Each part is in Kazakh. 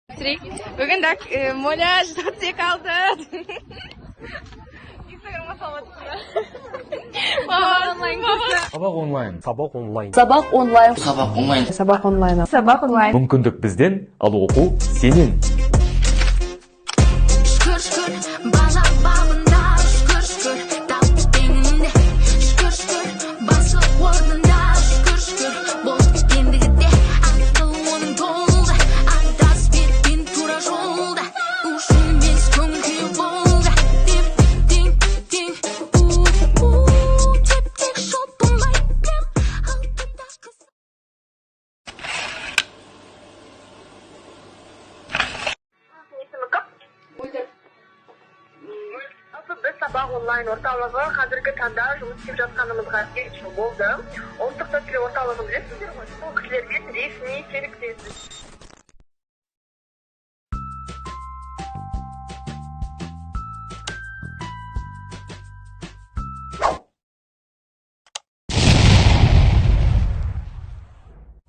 Бүгін Моля ждатсе қалды. Инстаграмға салмадық. Сабақ онлайн. Сабақ онлайн. Сабақ онлайн. Сабақ онлайн. Сабақ онлайн. Сабақ онлайн. Мүмкіндік бізден, ал оқу сенен. Şükür şükür bana babında şükür şükür taptı deninde şükür şükür bası ornunda şükür şükür boz kendide akıl onun doldu adas bir bin tura jolda uşun biz könkü bolda dip ding ding tip tik şopum baydım altında kız. Біз сабақ онлайн орталығы қазіргі таңда жұмыс істеп жатқанымызға 2 жыл болды. Ұлттық тестілеу орталығын білесіздер ғой? Сол кісілермен ресми серіктесіз.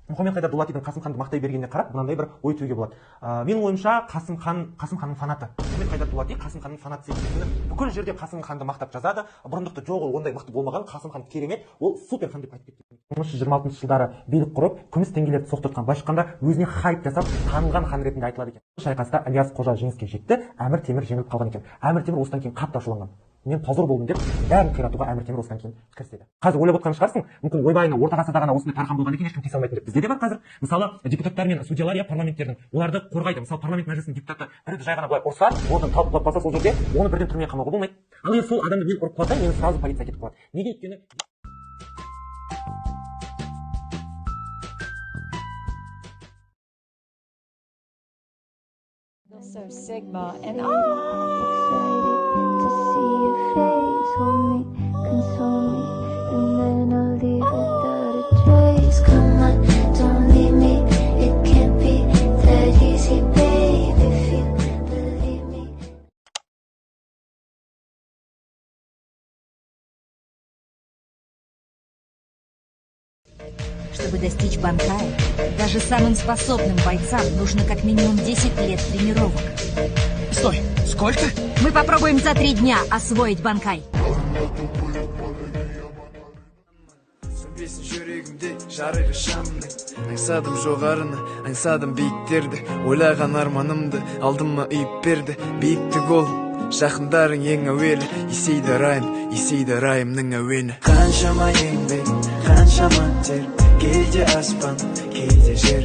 Мұхаммед Хайдар Дулатидің Қасым ханды мақтай бергеніне қарап, мынандай бір ой түюге болады. Менің ойымша Қасым ханның фанаты. Мұхаммед Хайдар Дулати Қасым ханның фанаты секілді. Бүкіл жерде Қасым ханды мақтап жазады. Бұрындықты жоқ, ол ондай мықты болмаған. Қасым хан керемет, ол супер хан деп айтып кеткен. 1926 жылдары билік құрып, күміс теңгелерді соқтыртқан Былайша өзіне хайп жасап, танылған хан ретінде айтылады екен. Шайқаста Ілияс Қожа жеңіске жетті, Әмір Темір жеңіліп қалған екен. Әмір Темір осыдан кейін қатты ашуланған. Мен позор болдым деп, бәрін қиратуға Әмір Темір осыдан кейін кіріседі. Қазір ойлап отқан шығарсың, мүмкін ойбайына орта ғасырда ғана осындай тархан болған екен, ешкім тиісе алмайтын деп. Бізде де бар қазір. Мысалы, депутаттар мен судьялар я парламенттердің оларды қорғайды. Мысалы, парламент мәжілісінің депутаты біреуді жай ғана былай ұрса, одан талқылап қалса сол жерде оны бірден түрмеге қамауға болмайды. Ал енді сол адамды мен ұрып қалсам, мені сразу полиция кетіп қалады. Неге? Өйткені So Sigma and to see your face, hold me, console me, and then I'll leave without a trace. Come on, don't leave me, it can't be that easy, babe, if you believe me. Чтобы достичь Банкая, даже самым способным бойцам нужно как минимум 10 лет тренировок. Стой, сколько? Мы попробуем за 3 дня освоить Банкай. Жүрегімде жарығы шамның аңсадым жоғарыны, аңсадым биіктерді, ойлаған арманымды алдыма үйіп берді. Биіктік ол жақындарың ең әуелі, есейді райымның әуені. Қаншама еңбек, қаншама тер, кейде аспан, кейде жер,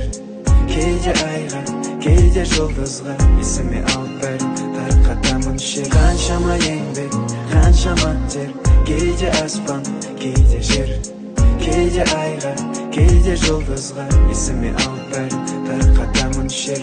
кейде айға, кейде жұлдызға, есіме алып бәрін тарқатамын шер. Қаншама еңбек, қаншама тер, кейде аспан, кейде жер, кейде айға, кейде жұлдызға, есіме алып бәрін тарқатамын шер.